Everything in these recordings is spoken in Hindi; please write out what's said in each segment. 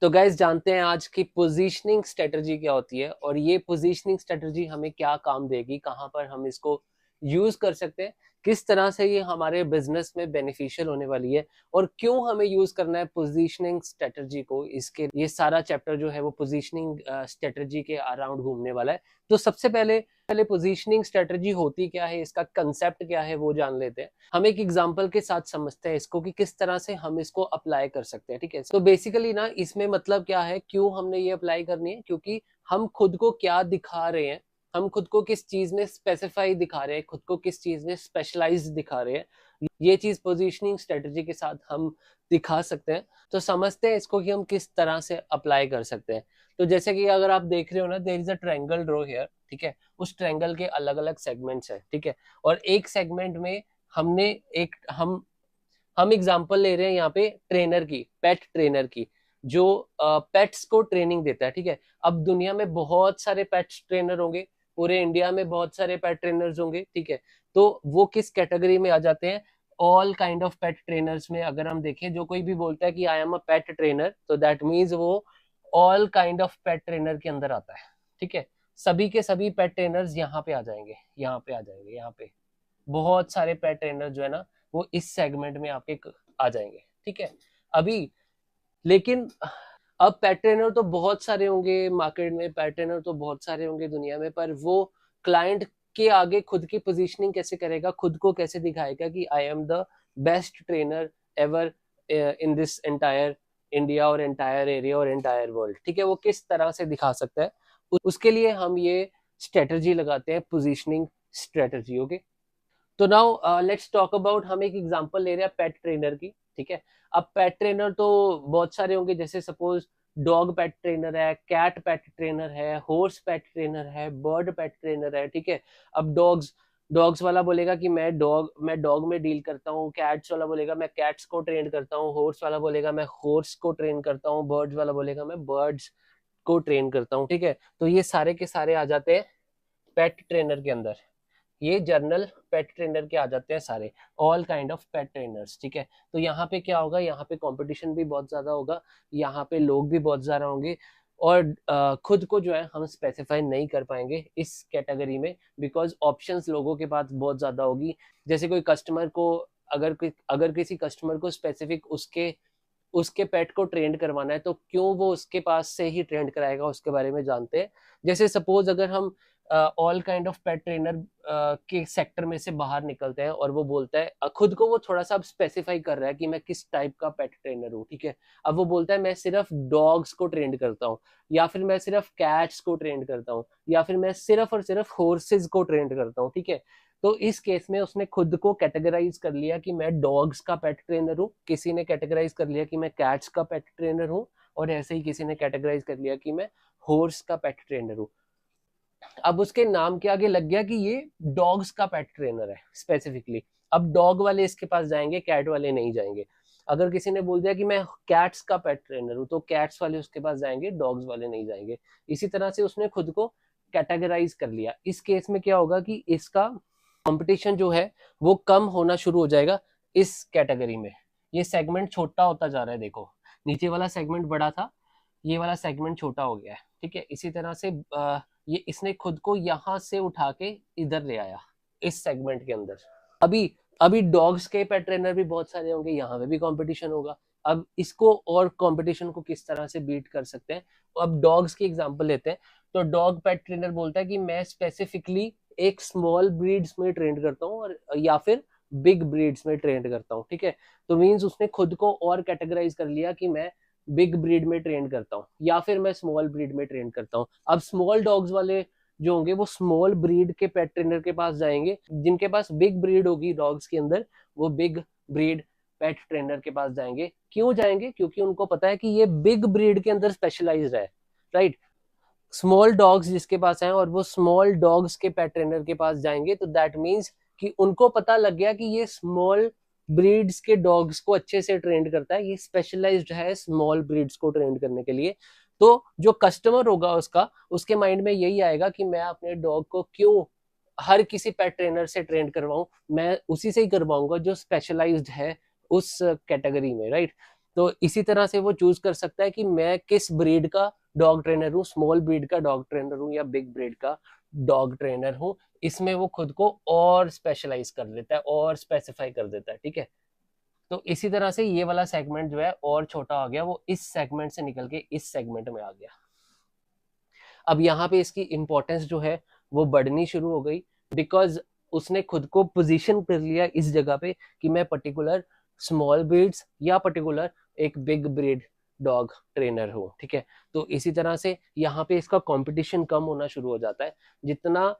तो गाइस जानते हैं आज की पोजीशनिंग स्ट्रेटजी क्या होती है और ये पोजीशनिंग स्ट्रेटजी हमें क्या काम देगी, कहाँ पर हम इसको यूज कर सकते हैं, किस तरह से ये हमारे बिजनेस में बेनिफिशियल होने वाली है और क्यों हमें यूज करना है पोजीशनिंग स्ट्रेटजी को। इसके ये सारा चैप्टर जो है वो पोजीशनिंग स्ट्रेटजी के अराउंड घूमने वाला है। तो सबसे पहले पहले पोजीशनिंग स्ट्रेटजी होती क्या है, इसका कंसेप्ट क्या है वो जान लेते हैं। हम एक एग्जांपल के साथ समझते हैं इसको कि किस तरह से हम इसको अप्लाई कर सकते हैं। ठीक है, तो बेसिकली ना इसमें मतलब क्या है, क्यों हमने ये अप्लाई करनी है, क्योंकि हम खुद को क्या दिखा रहे हैं, हम खुद को किस चीज में स्पेसिफाई दिखा रहे हैं, खुद को किस चीज में स्पेशलाइज दिखा रहे हैं, ये चीज पोजीशनिंग स्ट्रेटजी के साथ हम दिखा सकते हैं। तो समझते हैं इसको कि हम किस तरह से अप्लाई कर सकते हैं। तो जैसे कि अगर आप देख रहे हो ना, there is a triangle draw here. ठीक है, उस ट्रायंगल के अलग अलग सेगमेंट्स है। ठीक है, और एक सेगमेंट में हमने एक हम एग्जांपल ले रहे हैं यहाँ पे ट्रेनर की, पेट ट्रेनर की, जो पेट्स को ट्रेनिंग देता है। ठीक है, अब दुनिया में बहुत सारे पेट ट्रेनर होंगे, पूरे इंडिया में बहुत सारे पेट ट्रेनर्स होंगे। ठीक है, तो वो किस कैटेगरी में आ जाते हैं, all kind of pet trainers में। अगर हम देखें, जो कोई भी बोलता है कि आई एम अ पेट ट्रेनर, तो दैट मीन्स वो all kind of pet trainer के अंदर आता है। ठीक है, सभी के सभी पेट ट्रेनर्स यहाँ पे आ जाएंगे, यहाँ पे आ जाएंगे, यहाँ पे बहुत सारे पेट ट्रेनर जो है ना वो इस सेगमेंट में आपके आ जाएंगे। ठीक है, अभी लेकिन अब पेट ट्रेनर तो बहुत सारे होंगे मार्केट में, पेट ट्रेनर तो बहुत सारे होंगे दुनिया में, पर वो क्लाइंट के आगे खुद की पोजीशनिंग कैसे करेगा, खुद को कैसे दिखाएगा कि I am the best trainer ever in this entire India और एंटायर एरिया और एंटायर वर्ल्ड। ठीक है, वो किस तरह से दिखा सकता है, उसके लिए हम ये स्ट्रेटजी लगाते हैं, पोजीशनिंग स्ट्रेटजी। ओके, तो नाउ लेट्स टॉक अबाउट, हम एक एग्जांपल ले रहे हैं पेट ट्रेनर की। ठीक है, अब पेट ट्रेनर तो बहुत सारे होंगे, जैसे सपोज डॉग पेट ट्रेनर है, कैट पेट ट्रेनर है, हॉर्स पेट ट्रेनर है, बर्ड पेट ट्रेनर है। ठीक है, अब डॉग्स डॉग्स वाला बोलेगा कि मैं डॉग में डील करता हूँ, कैट्स वाला बोलेगा मैं कैट्स को ट्रेन करता हूँ, हॉर्स वाला बोलेगा मैं हॉर्स को ट्रेन करता हूँ, बर्ड्स वाला बोलेगा मैं बर्ड्स को ट्रेन करता हूँ। ठीक है, तो ये सारे के सारे आ जाते हैं पेट ट्रेनर के अंदर, ये जर्नल पेट ट्रेनर के आ जाते हैं सारे, all kind of pet trainers. ठीक है, तो यहाँ पे क्या होगा, यहाँ पे कंपटीशन भी बहुत ज्यादा होगा, यहाँ पे लोग भी बहुत ज्यादा होंगे, और खुद को जो है हम स्पेसिफाई नहीं कर पाएंगे इस कैटेगरी में, बिकॉज ऑप्शंस लोगों के पास बहुत ज्यादा होगी। जैसे कोई कस्टमर को, अगर किसी कस्टमर को स्पेसिफिक उसके उसके पेट को ट्रेंड करवाना है, तो क्यों वो उसके पास से ही ट्रेंड कराएगा, उसके बारे में जानते हैं। जैसे सपोज अगर हम all kind of pet trainer के सेक्टर में से बाहर निकलते हैं और वो बोलता है, खुद को वो थोड़ा सा स्पेसिफाई कर रहा है कि मैं किस टाइप का पेट ट्रेनर हूँ। ठीक है, अब वो बोलता है मैं सिर्फ डॉग्स को ट्रेंड करता हूँ, या फिर मैं सिर्फ कैट्स को ट्रेंड करता हूँ, या फिर मैं सिर्फ और सिर्फ हॉर्सेज को ट्रेंड करता हूँ। ठीक है, तो इस केस में उसने खुद को कैटेगराइज कर लिया कि मैं डॉग्स का पेट ट्रेनर हूँ, किसी ने कैटेगराइज कर लिया कि मैं कैट्स का पेट ट्रेनर हूँ, और ऐसे ही किसी ने कैटेगराइज कर लिया कि मैं हॉर्स का पेट ट्रेनर हूँ। अब उसके नाम के आगे लग गया कि ये डॉग्स का पेट ट्रेनर है स्पेसिफिकली। अब डॉग वाले इसके पास जाएंगे, कैट वाले नहीं जाएंगे। अगर किसी ने बोल दिया कि मैं कैट्स का पेट ट्रेनर हूँ, तो कैट्स वाले उसके पास जाएंगे, डॉग्स वाले नहीं जाएंगे। इसी तरह से उसने खुद को कैटेगराइज कर लिया। इस केस में क्या होगा कि इसका कंपटीशन जो है वो कम होना शुरू हो जाएगा इस कैटेगरी में। ये सेगमेंट छोटा होता जा रहा है, देखो नीचे वाला सेगमेंट बड़ा था, ये वाला सेगमेंट छोटा हो गया है। ठीक है, इसी तरह से ये इसने खुद को यहाँ से उठा के इधर ले आया इस सेगमेंट के अंदर। अभी अभी डॉग्स के पेट ट्रेनर भी बहुत सारे होंगे, यहाँ पे भी कंपटीशन होगा। अब इसको और कंपटीशन को किस तरह से बीट कर सकते हैं, अब डॉग्स की एग्जांपल लेते हैं। तो डॉग पेट ट्रेनर बोलता है कि मैं स्पेसिफिकली एक स्मॉल ब्रीड्स में ट्रेंड करता हूँ, और या फिर बिग ब्रीड्स में ट्रेंड करता हूँ। ठीक है, तो मीन्स उसने खुद को और कैटेगराइज कर लिया कि मैं बिग ब्रीड में ट्रेन करता हूँ, या फिर मैं स्मॉल ब्रीड में ट्रेन करता हूँ। अब स्मॉल डॉग्स वाले जो होंगे वो स्मॉल ब्रीड के पेट ट्रेनर के पास जाएंगे, जिनके पास बिग ब्रीड होगी डॉग्स के अंदर, वो बिग ब्रीड पेट ट्रेनर के पास जाएंगे। क्यों जाएंगे, क्योंकि उनको पता है कि ये बिग ब्रीड के अंदर स्पेशलाइज्ड है, राइट। स्मॉल डॉग्स जिसके पास हैं और वो स्मॉल डॉग्स के पेट ट्रेनर के पास जाएंगे, तो दैट मीन्स कि उनको पता लग गया कि ये स्मॉल ब्रीड्स के डॉग्स को अच्छे से ट्रेंड करता है, ये स्पेशलाइज्ड है स्मॉल ब्रीड्स को ट्रेंड करने के लिए। तो जो कस्टमर होगा उसका, उसके माइंड में यही आएगा कि मैं अपने डॉग को क्यों हर किसी पेट ट्रेनर से ट्रेन करवाऊं, मैं उसी से ही करवाऊंगा जो स्पेशलाइज्ड है उस कैटेगरी में, राइट। तो इसी तरह से वो चूज कर सकता है कि मैं किस ब्रीड का डॉग ट्रेनर हूँ, स्मॉल ब्रीड का डॉग ट्रेनर हूँ या बिग ब्रीड का डॉग ट्रेनर हूँ। इसमें वो खुद को और स्पेशलाइज कर देता है और स्पेसिफाई कर देता है, ठीक है। तो इसी तरह से ये वाला सेगमेंट जो है और छोटा हो गया, वो इस सेगमेंट से निकल के इस सेगमेंट में आ गया। अब यहाँ पे इसकी इंपॉर्टेंस जो है वो बढ़नी शुरू हो गई, बिकॉज उसने खुद को पोजीशन कर लिया इस जगह पे कि मैं पर्टिकुलर स्मॉल ब्रीड्स या पर्टिकुलर एक बिग ब्रीड डॉग ट्रेनर हूँ, ठीक है। तो इसी तरह से यहाँ पे इसका कंपटीशन कम होना शुरू हो जाता है। जितना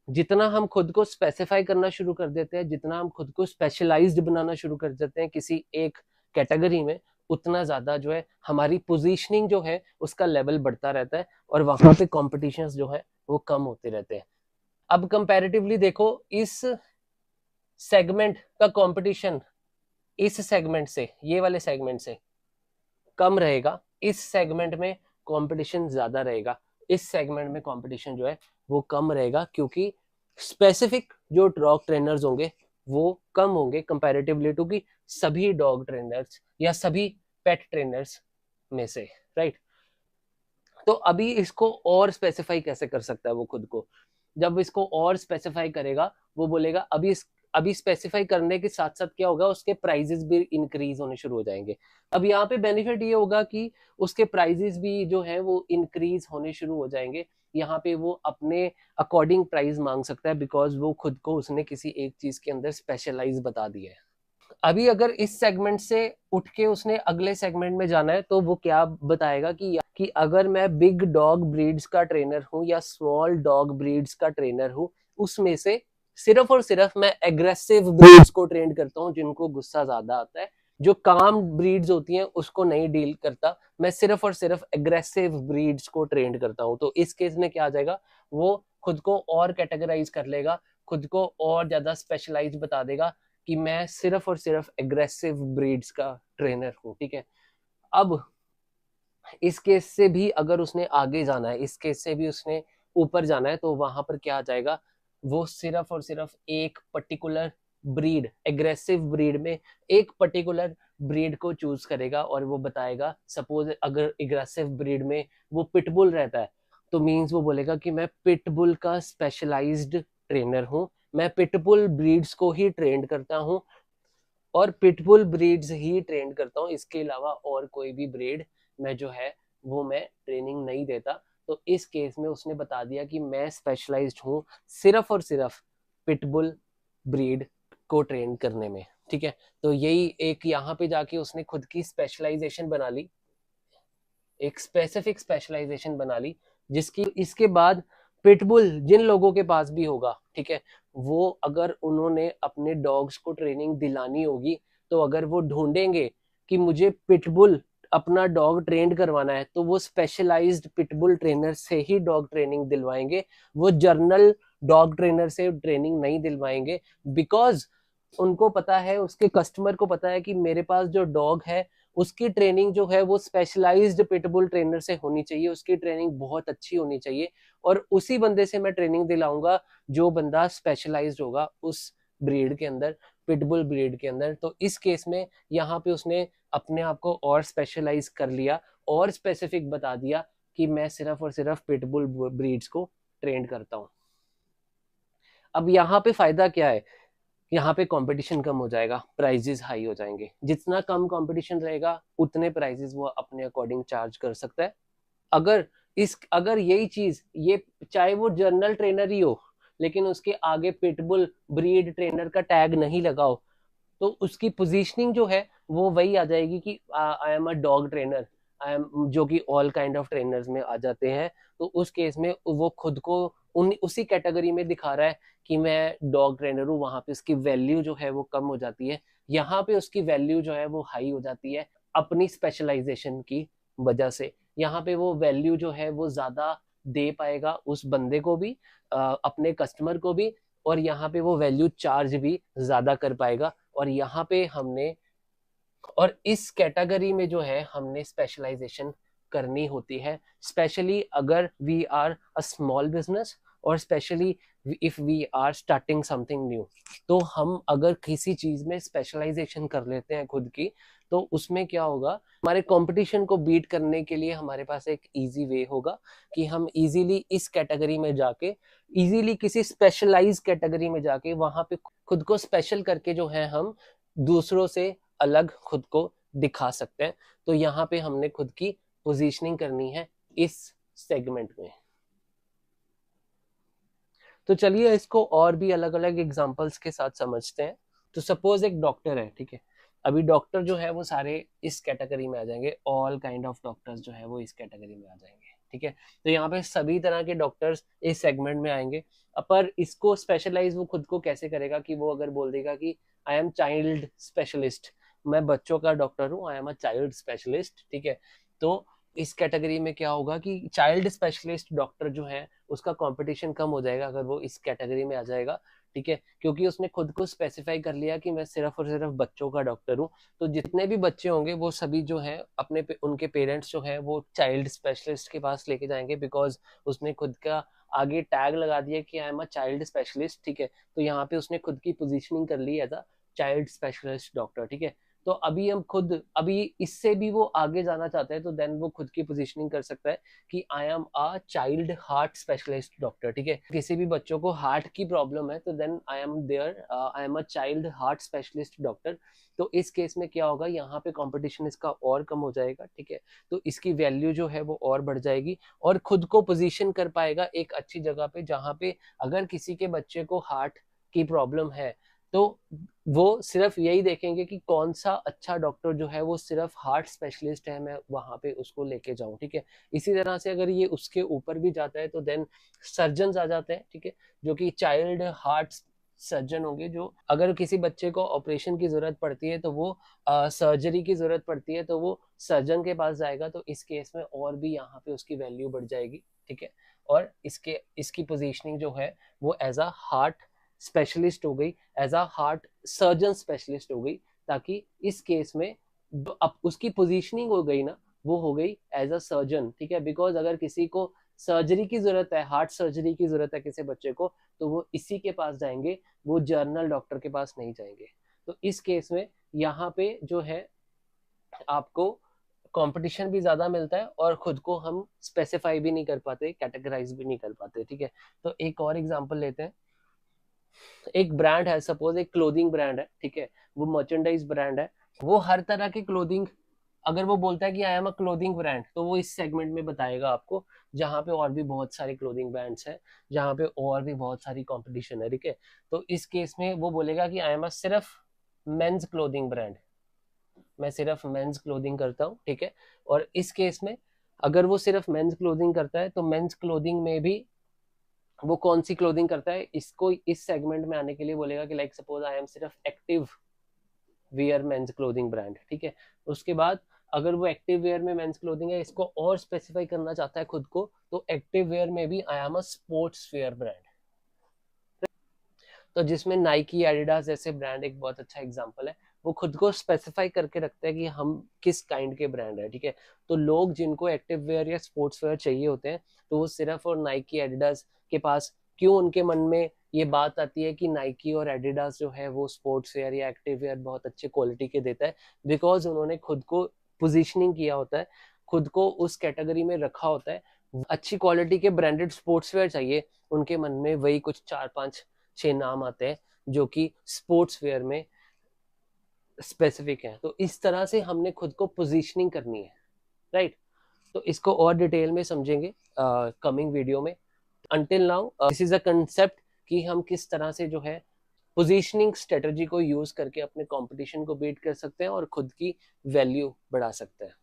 जितना हम खुद को स्पेसिफाई करना शुरू कर देते हैं, जितना हम खुद को स्पेशलाइज्ड बनाना शुरू कर देते हैं किसी एक कैटेगरी में, उतना ज्यादा जो है हमारी पोजीशनिंग जो है उसका लेवल बढ़ता रहता है और वहां पे कॉम्पिटिशन्स जो है वो कम होते रहते हैं। अब कंपैरेटिवली देखो, इस सेगमेंट का कंपटीशन इस सेगमेंट से, ये वाले सेगमेंट से कम रहेगा, इस सेगमेंट में कंपटीशन ज्यादा रहेगा, इस सेगमेंट में कंपटीशन जो है वो कम रहेगा, क्योंकि स्पेसिफिक जो डॉग ट्रेनर्स होंगे वो कम होंगे कंपैरेटिवली टू कि सभी डॉग ट्रेनर्स या सभी पेट ट्रेनर्स में से, राइट। तो अभी इसको और स्पेसिफाई कैसे कर सकता है वो खुद को? जब इसको और स्पेसिफाई करेगा, वो बोलेगा अभी स्पेसिफाई करने के साथ साथ क्या होगा, उसके प्राइजेस भी इंक्रीज होने शुरू हो जाएंगे। अब यहाँ पे बेनिफिट ये होगा कि उसके प्राइजेस भी जो है वो इंक्रीज होने शुरू हो जाएंगे। यहाँ पे वो अपने अकॉर्डिंग प्राइस मांग सकता है, बिकॉज वो खुद को उसने किसी एक चीज के अंदर स्पेशलाइज बता दिया है। अभी अगर इस सेगमेंट से उठ के उसने अगले सेगमेंट में जाना है, तो वो क्या बताएगा कि अगर मैं बिग डॉग ब्रीड्स का ट्रेनर हूँ या स्मॉल डॉग ब्रीड्स का ट्रेनर हूँ, उसमें से सिर्फ और सिर्फ मैं एग्रेसिव ब्रीड्स को ट्रेन करता हूँ, जिनको गुस्सा ज्यादा आता है। जो काम ब्रीड्स होती हैं उसको नहीं डील करता, मैं सिर्फ और सिर्फ एग्रेसिव ब्रीड्स को ट्रेन करता हूँ। तो इस केस में क्या आ जाएगा, वो खुद को और कैटेगराइज कर लेगा, खुद को और ज्यादा स्पेशलाइज बता देगा कि मैं सिर्फ और सिर्फ एग्रेसिव ब्रीड्स का ट्रेनर हूँ, ठीक है। अब इस केस से भी अगर उसने आगे जाना है, इस केस से भी उसने ऊपर जाना है, तो वहां पर क्या आ जाएगा, वो सिर्फ और सिर्फ एक पर्टिकुलर ब्रीड, एग्रेसिव ब्रीड में एक पर्टिकुलर ब्रीड को चूज करेगा और वो बताएगा। सपोज अगर एग्रेसिव ब्रीड में वो पिटबुल रहता है, तो मींस वो बोलेगा कि मैं पिटबुल का स्पेशलाइज्ड ट्रेनर हूँ, मैं पिटबुल ब्रीड्स को ही ट्रेन करता हूँ और पिटबुल ब्रीड्स ही ट्रेन करता हूँ, इसके अलावा और कोई भी ब्रीड मैं जो है वो मैं ट्रेनिंग नहीं देता। तो इस केस में उसने बता दिया कि मैं स्पेशलाइज्ड हूँ सिर्फ और सिर्फ पिटबुल ब्रीड को ट्रेन करने में, ठीक है। तो यही एक यहाँ पे जाके उसने खुद की स्पेशलाइजेशन बना ली, एक स्पेसिफिक स्पेशलाइजेशन बना ली, जिसकी इसके बाद पिटबुल जिन लोगों के पास भी होगा, ठीक है, वो अगर उन्होंने अपने डॉग्स को ट्रेनिंग दिलानी होगी, तो अगर वो ढूंढेंगे कि मुझे पिटबुल अपना डॉग ट्रेन करवाना है, तो वो स्पेशलाइज्ड पिटबुल ट्रेनर से ही डॉग ट्रेनिंग दिलवाएंगे, वो जर्नल डॉग ट्रेनर से ट्रेनिंग नहीं दिलवाएंगे। बिकॉज उनको पता है, उसके कस्टमर को पता है कि मेरे पास जो डॉग है उसकी ट्रेनिंग जो है वो स्पेशलाइज्ड पिटबुल ट्रेनर से होनी चाहिए, उसकी ट्रेनिंग बहुत अच्छी होनी चाहिए, और उसी बंदे से मैं ट्रेनिंग दिलाऊंगा जो बंदा स्पेशलाइज्ड होगा उस ब्रीड के अंदर, पिटबुल ब्रीड के अंदर। तो इस केस में यहाँ पे उसने अपने आप को और स्पेशलाइज कर लिया और स्पेसिफिक बता दिया कि मैं सिर्फ और सिर्फ पिटबुल ब्रीड्स को ट्रेन करता हूँ। अब यहाँ पे फायदा क्या है, यहाँ पे कंपटीशन कम हो जाएगा, प्राइजेस हाई हो जाएंगे। जितना कम कंपटीशन रहेगा उतने प्राइजेस वो अपने अकॉर्डिंग चार्ज कर सकता है। अगर यही चीज, ये चाहे वो जर्नल ट्रेनर ही हो लेकिन उसके आगे पिटबुल ब्रीड ट्रेनर का टैग नहीं लगा हो, तो उसकी पोजीशनिंग जो है वो वही आ जाएगी कि आई am a dog trainer, I am, जो कि ऑल काइंड ऑफ ट्रेनर्स में आ जाते हैं। तो उस केस में वो खुद को उसी कैटेगरी में दिखा रहा है कि मैं डॉग ट्रेनर हूँ, वहां पे उसकी वैल्यू जो है वो कम हो जाती है, यहाँ पे उसकी वैल्यू जो है वो हाई हो जाती है अपनी स्पेशलाइजेशन की वजह से। यहाँ पे वो वैल्यू जो है वो ज्यादा दे पाएगा उस बंदे को भी, अपने कस्टमर को भी, और यहाँ पे वो वैल्यू चार्ज भी ज्यादा कर पाएगा। और यहाँ पे हमने, और इस कैटेगरी में जो है हमने स्पेशलाइजेशन करनी होती है, स्पेशली अगर we are a small business और specially if we are starting something new. तो हम अगर किसी चीज में स्पेशलाइजेशन कर लेते हैं खुद की, तो उसमें क्या होगा, हमारे कंपटीशन को बीट करने के लिए हमारे पास एक इजी वे होगा कि हम इजीली इस कैटेगरी में जाके, इजीली किसी स्पेशलाइज कैटेगरी में जाके वहां पे खुद को स्पेशल करके जो है हम दूसरों से अलग खुद को दिखा सकते हैं। तो यहाँ पे हमने खुद की पोजीशनिंग करनी है इस सेगमेंट में। तो चलिए इसको और भी अलग अलग एग्जांपल्स के साथ समझते हैं। तो सपोज एक डॉक्टर है, ठीक है, अभी डॉक्टर जो है वो सारे इस कैटेगरी में आ जाएंगे, ऑल काइंड ऑफ डॉक्टर्स जो है वो इस कैटेगरी में आ जाएंगे, ठीक है। तो यहाँ पे सभी तरह के डॉक्टर्स इस सेगमेंट में आएंगे। पर इसको स्पेशलाइज वो खुद को कैसे करेगा कि वो अगर बोल देगा कि आई एम चाइल्ड स्पेशलिस्ट, मैं बच्चों का डॉक्टर हूँ, आई एम अ चाइल्ड स्पेशलिस्ट, ठीक है। तो इस कैटेगरी में क्या होगा कि चाइल्ड स्पेशलिस्ट डॉक्टर जो है उसका कंपटीशन कम हो जाएगा अगर वो इस कैटेगरी में आ जाएगा, ठीक है, क्योंकि उसने खुद को स्पेसिफाई कर लिया कि मैं सिर्फ और सिर्फ बच्चों का डॉक्टर हूँ। तो जितने भी बच्चे होंगे वो सभी जो है अपने उनके पेरेंट्स जो है वो चाइल्ड स्पेशलिस्ट के पास लेके जाएंगे, बिकॉज उसने खुद का आगे टैग लगा दिया कि आई एम अ चाइल्ड स्पेशलिस्ट, ठीक है। तो यहाँ पे उसने खुद की पोजीशनिंग कर ली as a child specialist doctor, ठीक है। तो अभी हम खुद, अभी इससे भी वो आगे जाना चाहता है तो देन वो खुद की पोजीशनिंग कर सकता है कि आई am a child heart specialist doctor, ठीक है। किसी भी बच्चों को हार्ट की प्रॉब्लम है तो then I am there, I am a child heart specialist doctor. तो इस केस में क्या होगा, यहाँ पे कंपटीशन इसका और कम हो जाएगा, ठीक है। तो इसकी वैल्यू जो है वो और बढ़ जाएगी और खुद को पोजीशन कर पाएगा एक अच्छी जगह पे, जहाँ पे अगर किसी के बच्चे को हार्ट की प्रॉब्लम है तो वो सिर्फ यही देखेंगे कि कौन सा अच्छा डॉक्टर जो है वो सिर्फ हार्ट स्पेशलिस्ट है, मैं वहां पे उसको लेके जाऊं, ठीक है। इसी तरह से अगर ये उसके ऊपर भी जाता है तो देन सर्जन आ जाते हैं, ठीक है, जो कि चाइल्ड हार्ट सर्जन होंगे, जो अगर किसी बच्चे को ऑपरेशन की जरूरत पड़ती है तो वो सर्जरी की जरूरत पड़ती है तो वो सर्जन के पास जाएगा। तो इस केस में और भी यहाँ पे उसकी वैल्यू बढ़ जाएगी, ठीक है। और इसकी पोजीशनिंग जो है वो एज अ हार्ट स्पेशलिस्ट हो गई, as a heart surgeon specialist हो गई, ताकि इस केस में अब उसकी पोजीशनिंग हो गई ना, वो हो गई एज अ सर्जन, ठीक है। बिकॉज अगर किसी को सर्जरी की जरूरत है, हार्ट सर्जरी की जरूरत है किसी बच्चे को, तो वो इसी के पास जाएंगे, वो जर्नल डॉक्टर के पास नहीं जाएंगे। तो इस केस में यहाँ पे जो है आपको कंपटीशन भी ज्यादा मिलता है और खुद को हम स्पेसिफाई भी नहीं कर पाते, कैटेगराइज भी नहीं कर पाते, ठीक है। तो एक और एग्जांपल लेते हैं। एक ब्रांड है, सपोज एक क्लोथिंग ब्रांड है, ठीक है, वो मर्चेंडाइज ब्रांड है, वो हर तरह की क्लोथिंग, अगर वो बोलता है कि आई एम अ क्लोथिंग ब्रांड तो वो इस सेगमेंट में बताएगा आपको, जहाँ पे और भी बहुत सारे क्लोथिंग ब्रांड्स हैं, जहाँ पे और भी बहुत सारी कंपटीशन है, ठीक है। तो इस केस में वो बोलेगा कि आई एम अ सिर्फ मेंस क्लोथिंग ब्रांड, मैं सिर्फ मेंस क्लोथिंग करता हूँ, ठीक है। और इस केस में अगर वो सिर्फ मेंस क्लोथिंग करता है तो मेंस क्लोथिंग में भी वो कौन सी क्लोथिंग करता है, इसको इस सेगमेंट में आने के लिए बोलेगा कि लाइक सपोज आई एम सिर्फ active wear men's clothing brand, ठीक है। उसके बाद अगर वो एक्टिव वेयर में मेंस क्लोथिंग है, इसको और स्पेसिफाई करना चाहता है खुद को, तो एक्टिव वेयर में भी आई am a sports wear brand. तो जिसमें नाइकी एडिडास जैसे ब्रांड एक बहुत अच्छा एग्जांपल है, वो खुद को स्पेसिफाई करके रखते हैं कि हम किस काइंड के ब्रांड है, ठीक है। तो लोग जिनको एक्टिव वेयर या स्पोर्ट्स वेयर चाहिए होते हैं तो वो सिर्फ और नाइकी एडिडास के पास, क्यों उनके मन में ये बात आती है कि नाइकी और एडिडास जो है वो स्पोर्ट्स वेयर या एक्टिव वेयर बहुत अच्छे क्वालिटी के देता है, बिकॉज उन्होंने खुद को पोजिशनिंग किया होता है, खुद को उस कैटेगरी में रखा होता है। अच्छी क्वालिटी के ब्रांडेड स्पोर्ट्स वेयर चाहिए, उनके मन में वही कुछ 4 5 6 नाम आते हैं जो कि स्पोर्ट्स वेयर में स्पेसिफिक है। तो इस तरह से हमने खुद को पोजीशनिंग करनी है, राइट। तो इसको और डिटेल में समझेंगे कमिंग वीडियो में। Until now this is a concept कि हम किस तरह से जो है पोजीशनिंग स्ट्रेटजी को यूज करके अपने कंपटीशन को बीट कर सकते हैं और खुद की वैल्यू बढ़ा सकते हैं।